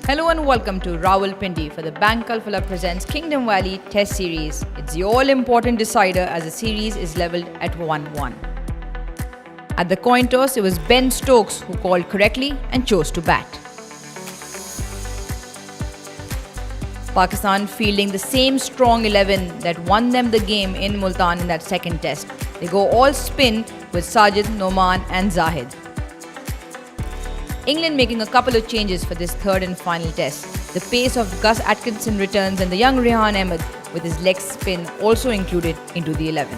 Hello and welcome to Rawalpindi for the Bank Alfala presents Kingdom Valley Test Series. It's the all-important decider as the series is levelled at 1-1. At the coin toss, it was Ben Stokes who called correctly and chose to bat. Pakistan fielding the same strong 11 that won them the game in Multan in that second test. They go all spin with Sajid, Noman and Zahid. England making a couple of changes for this third and final test. The pace of Gus Atkinson returns and the young Rehan Ahmed with his leg spin also included into the 11.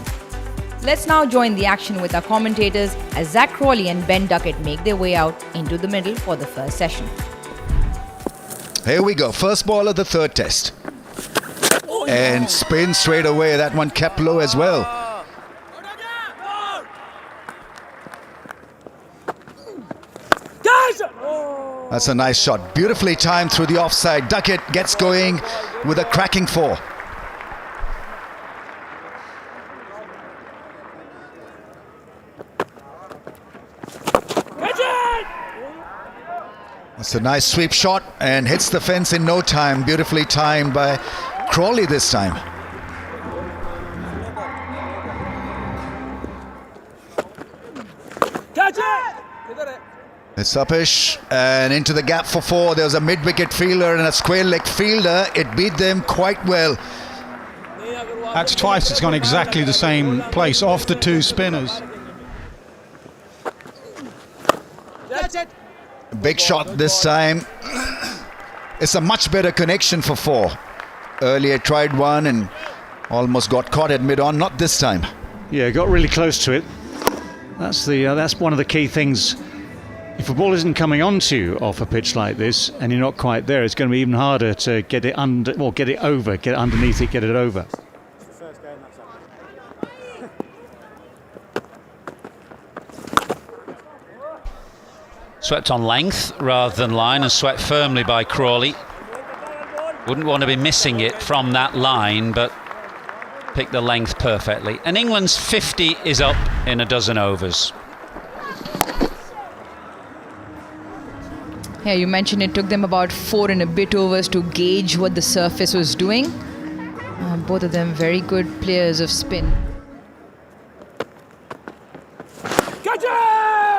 Let's now join the action with our commentators as Zach Crawley and Ben Duckett make their way out into the middle for the first session. Here we go, first ball of the third test. And spin straight away, that one kept low as well. That's a nice shot, beautifully timed through the offside. Duckett gets going with a cracking four. That's a nice sweep shot and hits the fence in no time. Beautifully timed by Crawley this time. Catch it! It's Upish and into the gap for four. There was a mid-wicket fielder and a square leg fielder. It beat them quite well. That's twice it's gone exactly the same place off the two spinners. That's it! Big shot this time. It's a much better connection for four. Earlier tried one and almost got caught at mid-on. Not this time. Yeah, got really close to it. That's one of the key things. If a ball isn't coming onto you off a pitch like this and you're not quite there, it's going to be even harder to get it under, or get it over, get it underneath it, get it over. Swept on length rather than line and swept firmly by Crawley. Wouldn't want to be missing it from that line, but picked the length perfectly. And England's 50 is up in a dozen overs. Yeah, you mentioned it took them about 4 and a bit overs to gauge what the surface was doing. Both of them very good players of spin.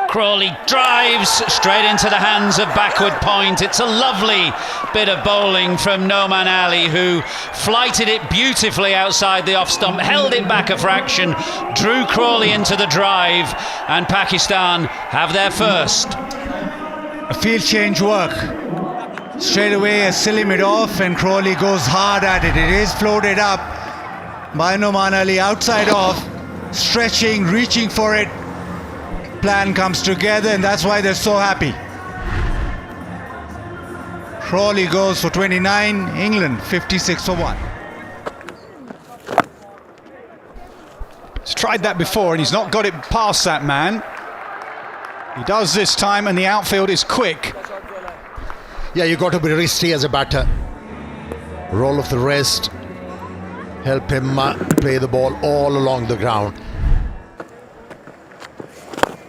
Crawley drives straight into the hands of backward point. It's a lovely bit of bowling from Noman Ali, who flighted it beautifully outside the off stump, held it back a fraction, drew Crawley into the drive, and Pakistan have their first. A field change work. Straight away a silly mid-off and Crawley goes hard at it. It is floated up by Noman Ali outside off, stretching, reaching for it. Plan comes together and that's why they're so happy. Crawley goes for 29, England 56 for 1. He's tried that before and he's not got it past that man. He does this time and the outfield is quick. Yeah, you got to be risky as a batter. Roll of the wrist, help him play the ball all along the ground.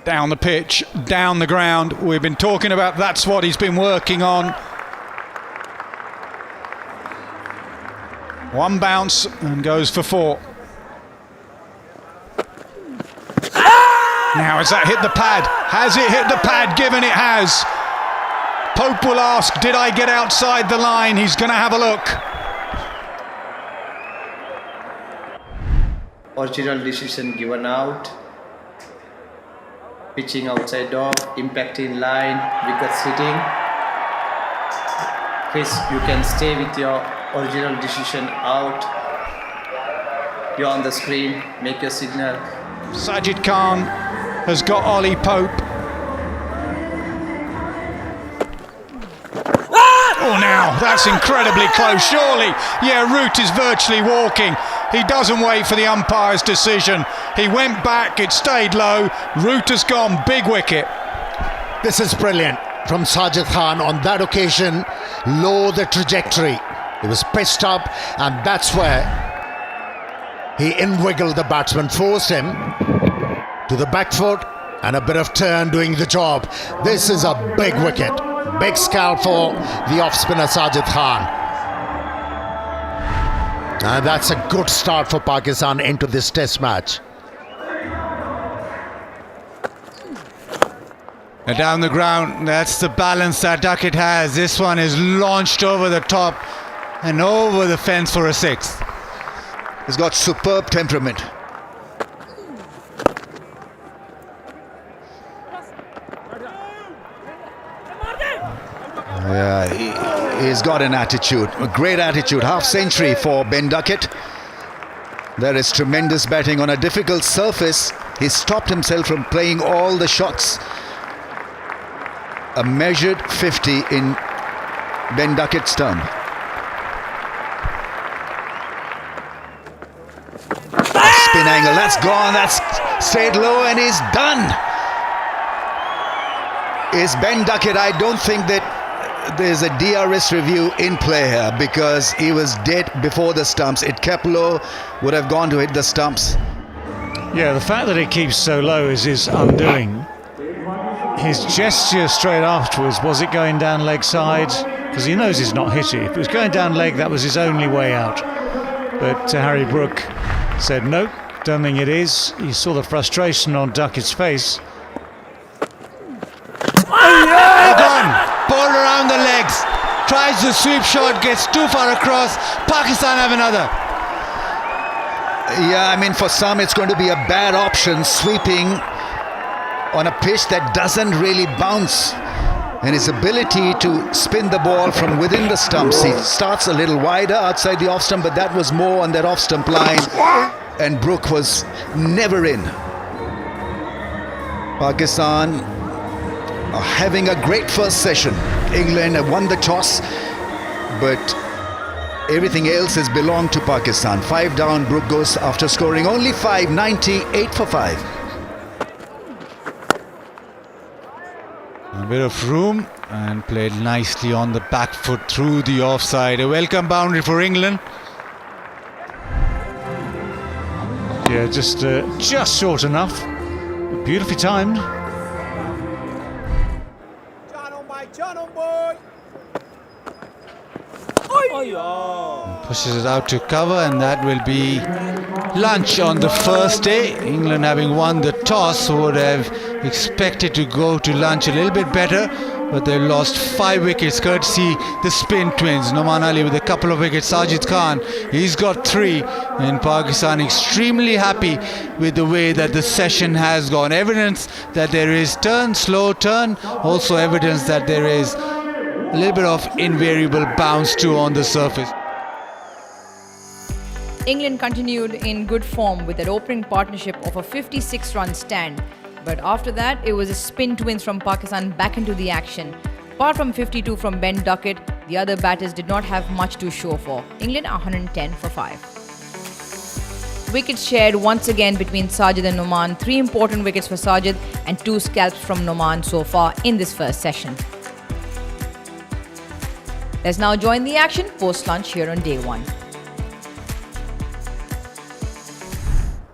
Down the pitch, down the ground. We've been talking about that's what he's been working on. One bounce and goes for 4. Now has that hit the pad? Has it hit the pad? Given it has. Pope will ask, did I get outside the line? He's going to have a look. Original decision given out. Pitching outside off, impact in line, wicket sitting. Chris, you can stay with your original decision out. You're on the screen, make your signal. Sajid Khan has got Ollie Pope. Oh, now that's incredibly close, surely. Yeah, Root is virtually walking. He doesn't wait for the umpire's decision. He went back, it stayed low. Root has gone, big wicket. This is brilliant from Sajid Khan. On that occasion, low the trajectory. He was pitched up and that's where he in-wiggled the batsman, forced him to the back foot and a bit of turn doing the job. This is a big wicket. Big scalp for the off-spinner Sajid Khan. And that's a good start for Pakistan into this test match. And down the ground, that's the balance that Duckett has. This one is launched over the top and over the fence for a six. He's got superb temperament. Yeah, he's got an attitude, a great attitude. Half century for Ben Duckett. There is tremendous batting on a difficult surface. He stopped himself from playing all the shots. A measured 50 in Ben Duckett's term. Spin angle, that's gone, that's stayed low and he's done. Is Ben Duckett, I don't think that there's a DRS review in play here because he was dead before the stumps. It kept low, would have gone to hit the stumps. Yeah, the fact that it keeps so low is his undoing. His gesture straight afterwards, was it going down leg side? Because he knows he's not hit it. If it was going down leg, that was his only way out. But Harry Brook said, nope, don't think it is. He saw the frustration on Duckett's face. Gone. Ball around the legs. Tries the sweep shot, gets too far across. Pakistan have another. Yeah, I mean, for some it's going to be a bad option, sweeping on a pitch that doesn't really bounce. And his ability to spin the ball from within the stumps. He starts a little wider outside the off stump, but that was more on that off stump line. And Brook was never in. Pakistan are having a great first session. England have won the toss, but everything else has belonged to Pakistan. 5 down, Brook goes after scoring only 5, 98 for 5. A bit of room and played nicely on the back foot through the offside. A welcome boundary for England. Yeah, just short enough. Beautifully timed. John on boy. Pushes it out to cover, and that will be lunch on the first day. England, having won the toss, would have expected to go to lunch a little bit better, but they lost 5 wickets courtesy the spin twins. Noman Ali with a couple of wickets. Sajid Khan, he's got 3, and Pakistan extremely happy with the way that the session has gone. Evidence that there is turn, slow turn, also evidence that there is a little bit of invariable bounce too on the surface. England continued in good form with an opening partnership of a 56-run stand. But after that, it was a spin twins from Pakistan back into the action. Apart from 52 from Ben Duckett, the other batters did not have much to show for. England are 110 for 5. Wickets shared once again between Sajid and Noman. 3 important wickets for Sajid and 2 scalps from Noman so far in this first session. Let's now join the action post-lunch here on day 1.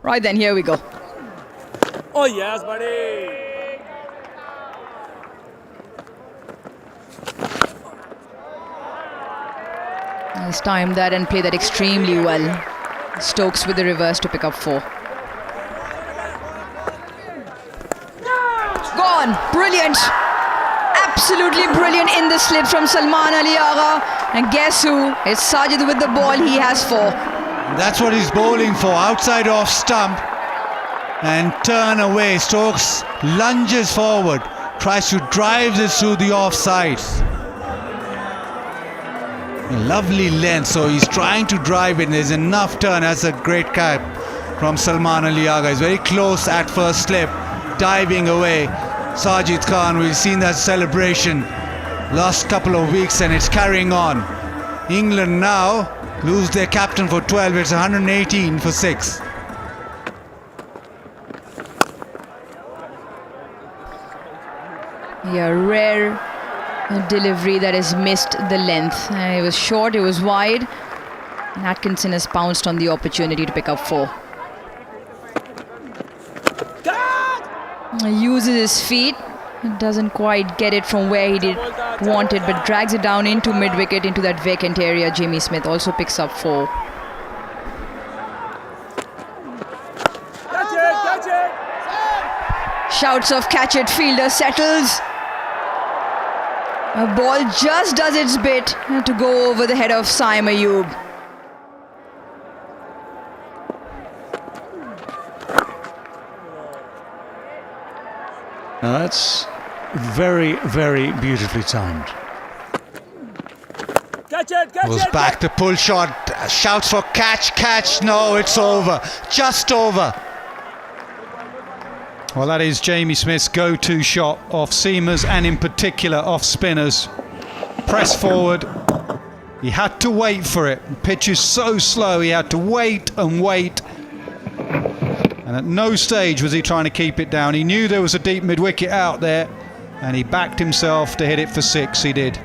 Right then, here we go. Oh yes, buddy. He's timed that and played that extremely well. Stokes with the reverse to pick up 4. Gone! Brilliant! Absolutely brilliant in the slip from Salman Ali Agha. And guess who? It's Sajid with the ball. He has 4. That's what he's bowling for. Outside off stump and turn away. Stokes lunges forward, tries to drive this through the offside. Lovely length, so he's trying to drive it. There's enough turn. That's a great cap from Salman Ali Agha. He's very close at first slip, diving away. Sajid Khan, we've seen that celebration last couple of weeks and it's carrying on. England now lose their captain for 12. It's 118 for 6. Yeah, rare delivery that has missed the length. It was short, it was wide. And Atkinson has pounced on the opportunity to pick up 4. Uses his feet Doesn't quite get it from where he did want it, but drags it down into mid-wicket into that vacant area. Jamie Smith also picks up 4. Catch it! Shouts of catch it, fielder settles. A ball just does its bit to go over the head of Saim Ayub. Now that's very, very beautifully timed. Catch it! Goes back to pull shot. Shouts for catch. No, it's over. Just over. Well, that is Jamie Smith's go-to shot off seamers and in particular off spinners. Press forward. He had to wait for it. The pitch is so slow, he had to wait and wait. And at no stage was he trying to keep it down. He knew there was a deep mid-wicket out there and he backed himself to hit it for 6. He did.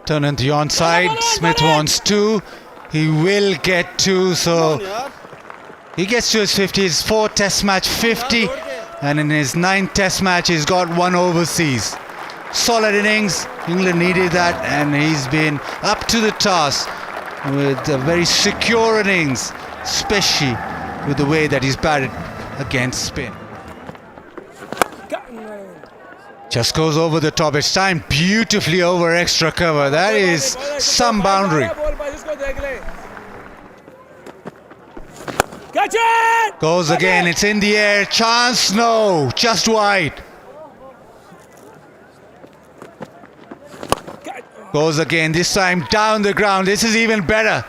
Turn into the onside. Smith wants 2. He will get 2, so he gets to his 50. His 4th test match 50, and in his 9th test match he's got 1 overseas. Solid innings. England needed that, and he's been up to the task with a very secure innings, especially with the way that he's batted against spin. Just goes over the top. It's timed beautifully over extra cover. That is some boundary. Catch it! Goes again. It's in the air. Chance? No. Just wide. Goes again. This time down the ground. This is even better.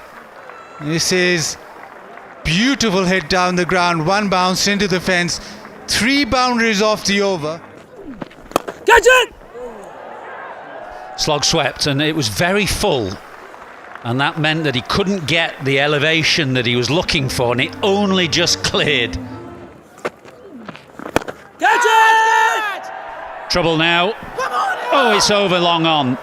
This is beautiful hit down the ground. 1 bounce into the fence. 3 boundaries off the over. Catch it! Slog swept, and it was very full, and that meant that he couldn't get the elevation that he was looking for, and it only just cleared. Catch it! Trouble now. Oh, it's over long on.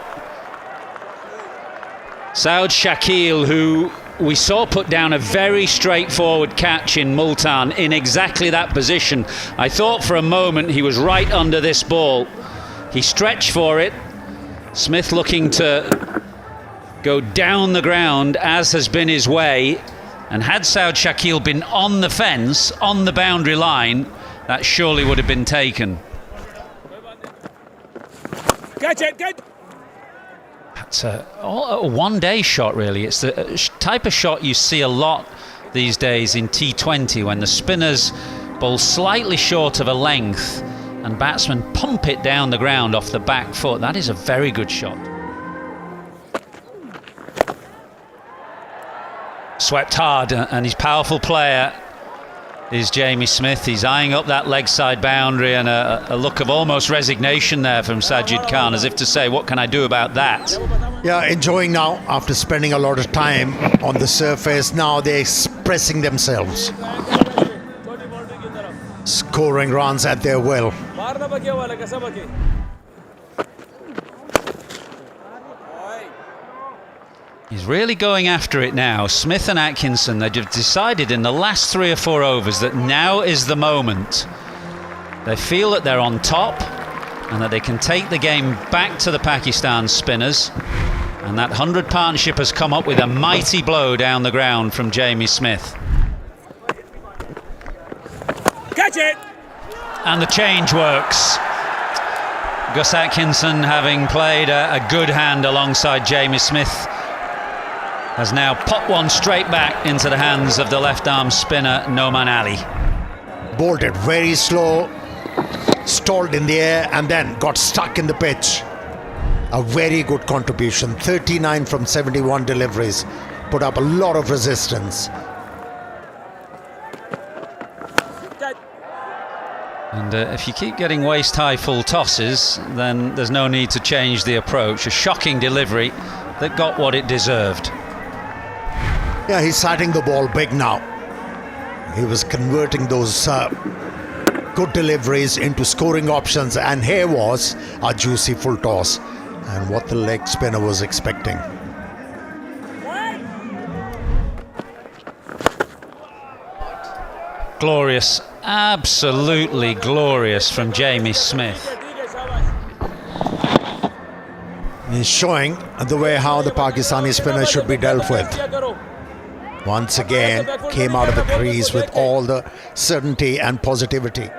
Saud Shakil, who we saw put down a very straightforward catch in Multan in exactly that position. I thought for a moment he was right under this ball. He stretched for it. Smith looking to go down the ground, as has been his way. And had Saud Shakil been on the fence, on the boundary line, that surely would have been taken. Catch it! Catch it! It's a one-day shot, really. It's the type of shot you see a lot these days in T20, when the spinners bowl slightly short of a length and batsmen pump it down the ground off the back foot. That is a very good shot. Swept hard, and his powerful player is Jamie Smith. He's eyeing up that leg side boundary, and a look of almost resignation there from Sajid Khan, as if to say, what can I do about that? Yeah, enjoying now after spending a lot of time on the surface. Now they're expressing themselves, scoring runs at their will. He's really going after it now. Smith and Atkinson, they've decided in the last 3 or 4 overs that now is the moment. They feel that they're on top and that they can take the game back to the Pakistan spinners. And that 100 partnership has come up with a mighty blow down the ground from Jamie Smith. Catch it! And the change works. Gus Atkinson, having played a good hand alongside Jamie Smith, has now popped one straight back into the hands of the left-arm spinner Noman Ali. Bowled it very slow, stalled in the air, and then got stuck in the pitch. A very good contribution. 39 from 71 deliveries. Put up a lot of resistance. And if you keep getting waist-high full tosses, then there's no need to change the approach. A shocking delivery that got what it deserved. Yeah, he's hitting the ball big now. He was converting those good deliveries into scoring options, and here was a juicy full toss, and what the leg spinner was expecting. Glorious, absolutely glorious from Jamie Smith. He's showing the way how the Pakistani spinner should be dealt with. Once again, came out of the crease with all the certainty and positivity.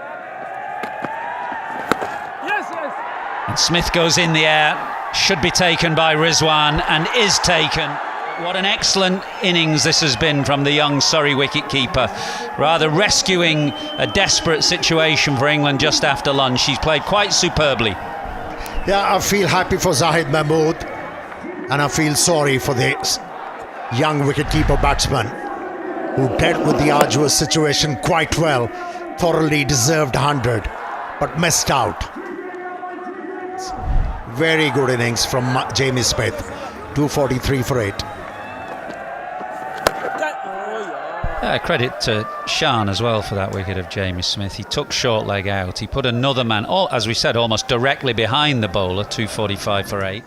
And Smith goes in the air, should be taken by Rizwan and is taken. What an excellent innings this has been from the young Surrey wicketkeeper, rather rescuing a desperate situation for England just after lunch. He's played quite superbly. Yeah, I feel happy for Zahid Mahmood, and I feel sorry for the young wicketkeeper batsman who dealt with the arduous situation quite well, thoroughly deserved 100, but missed out. Very good innings from Jamie Smith, 243 for 8. Credit to Shan as well for that wicket of Jamie Smith. He took short leg out. He put another man, as we said, almost directly behind the bowler, 245 for 8.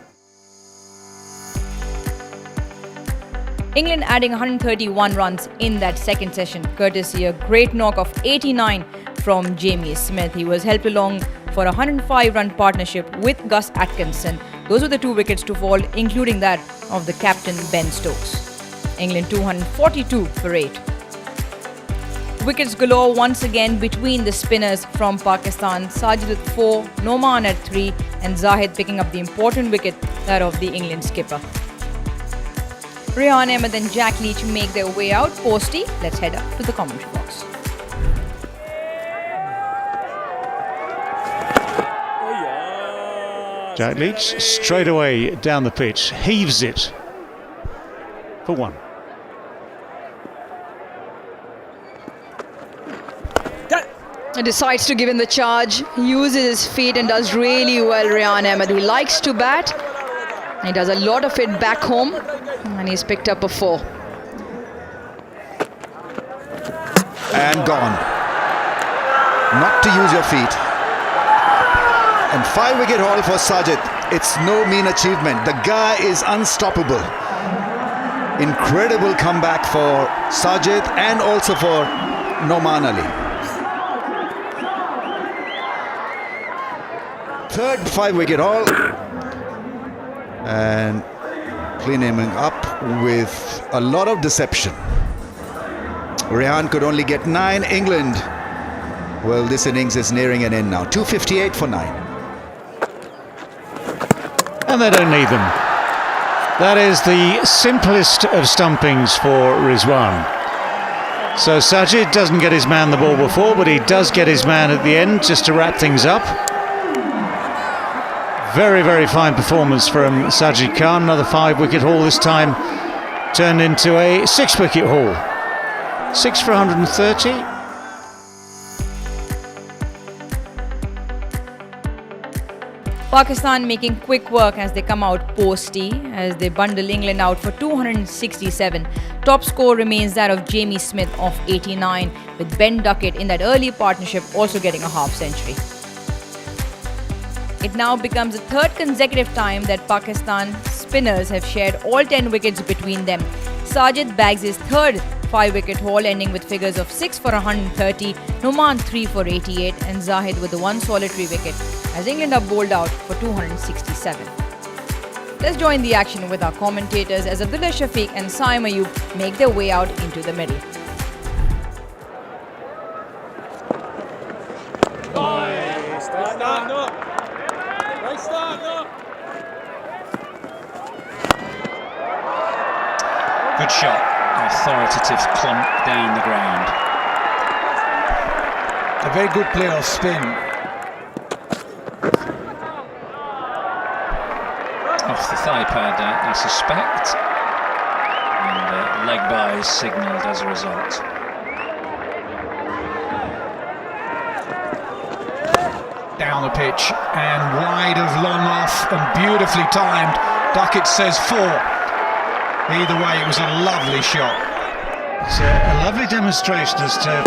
England adding 131 runs in that second session, courtesy a great knock of 89 from Jamie Smith. He was helped along for a 105-run partnership with Gus Atkinson. Those were the 2 wickets to fall, including that of the captain Ben Stokes. England 242 for 8. Wickets galore once again between the spinners from Pakistan. Sajid at 4, Noman at 3 and Zahid picking up the important wicket, that of the England skipper. Rehan Ahmed and Jack Leach make their way out post tea. Let's head up to the commentary box. Jack Leach straight away down the pitch, heaves it for 1. Decides to give him the charge, uses his feet and does really well, Rehan Ahmed. He likes to bat. He does a lot of it back home and he's picked up a 4. And gone. Not to use your feet. And 5-wicket haul for Sajid. It's no mean achievement. The guy is unstoppable. Incredible comeback for Sajid and also for Noman Ali. Third 5-wicket haul. And cleaning up with a lot of deception. Rehan could only get 9. England, well, this innings is nearing an end now. 258 for 9. And they don't need them. That is the simplest of stumpings for Rizwan. So Sajid doesn't get his man the ball before, but he does get his man at the end just to wrap things up. Very, very fine performance from Sajid Khan. Another 5-wicket haul this time turned into a 6-wicket haul. 6 for 130. Pakistan making quick work as they come out post-tea, as they bundle England out for 267. Top score remains that of Jamie Smith of 89, with Ben Duckett in that early partnership also getting a half-century. It now becomes the 3rd consecutive time that Pakistan spinners have shared all 10 wickets between them. Sajid bags his 3rd 5-wicket haul, ending with figures of 6 for 130, Noman 3 for 88 and Zahid with the 1 solitary wicket as England are bowled out for 267. Let's join the action with our commentators as Abdullah Shafiq and Saim Ayub make their way out into the middle. Good shot, authoritative clump down the ground. A very good play off spin. Off the thigh pad, I suspect. And leg by is signalled as a result. Down the pitch and wide of long off and beautifully timed. Duckett says 4. Either way, it was a lovely shot. It's a lovely demonstration as to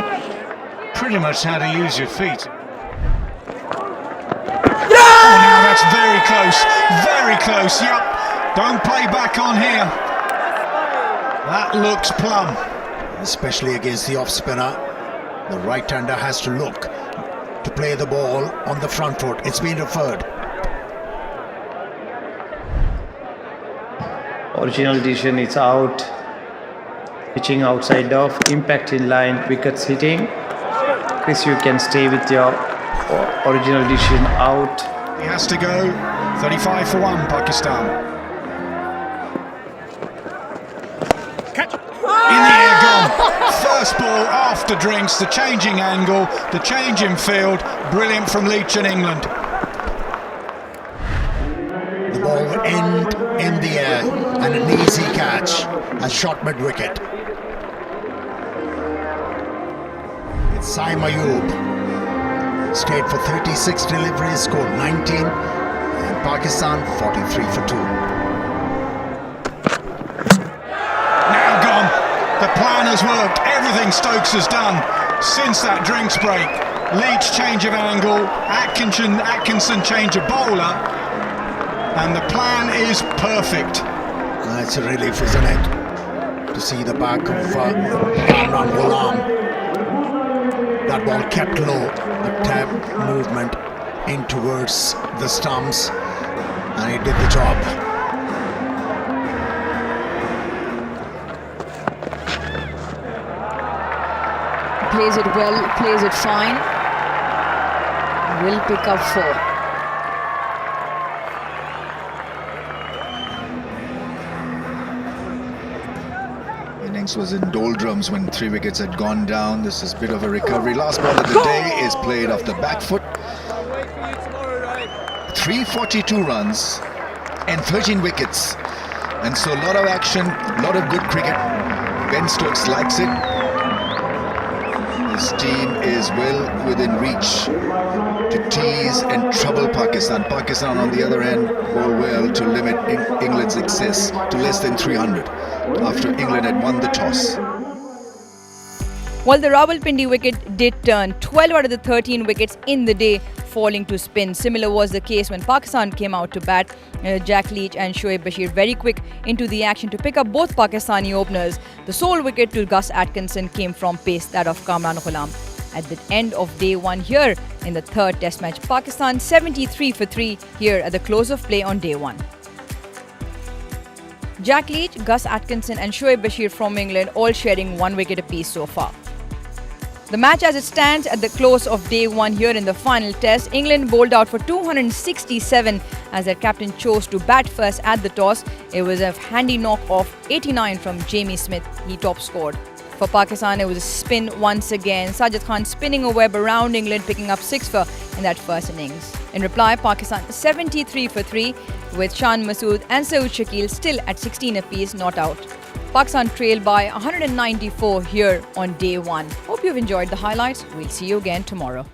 pretty much how to use your feet. Oh, now that's very close, very close. Yep, don't play back on here. That looks plumb. Especially against the off spinner. The right-hander has to look to play the ball on the front foot. It's been referred. Original decision, it's out. Pitching outside off, impact in line, wickets hitting. Chris, you can stay with your original decision out. He has to go. 35 for 1, Pakistan. In the air, gone. First ball after drinks, the changing angle, the change in field. Brilliant from Leach and England. The ball will end in the air and an easy catch, a shot mid-wicket. It's Saim Ayub. Stayed for 36 deliveries, scored 19, and Pakistan 43 for 2. Now gone. The plan has worked. Everything Stokes has done since that drinks break. Leach change of angle, Atkinson change of bowler, and the plan is perfect. It's a relief, isn't it, to see the back of Kamran Ghulam. That ball kept low, the tap movement in towards the stumps, and he did the job. Plays it well, plays it fine. Will pick up 4. Innings was in doldrums when 3 wickets had gone down. This is a bit of a recovery. Last ball of the day is played off the back foot. 342 runs and 13 wickets. And so a lot of action, a lot of good cricket. Ben Stokes likes it. His team is well within reach to tease and trouble Pakistan. Pakistan, on the other hand, bowl well to limit England's excess to less than 300 after England had won the toss. While the Rawalpindi wicket did turn, 12 out of the 13 wickets in the day falling to spin. Similar was the case when Pakistan came out to bat. Jack Leach and Shoaib Bashir very quick into the action to pick up both Pakistani openers. The sole wicket to Gus Atkinson came from pace, that of Kamran Ghulam. At the end of day 1 here in the 3rd test match, Pakistan 73 for 3 here at the close of play on day 1. Jack Leach, Gus Atkinson and Shoaib Bashir from England all sharing 1 wicket apiece so far. The match as it stands at the close of day 1 here in the final test, England bowled out for 267 as their captain chose to bat first at the toss. It was a handy knock of 89 from Jamie Smith. He top scored. For Pakistan, it was a spin once again. Sajid Khan spinning a web around England, picking up 6 for in that first innings. In reply, Pakistan 73 for 3 with Shan Masood and Saud Shakil still at 16 apiece, not out. Pakistan trailed by 194 here on day 1. Hope you've enjoyed the highlights. We'll see you again tomorrow.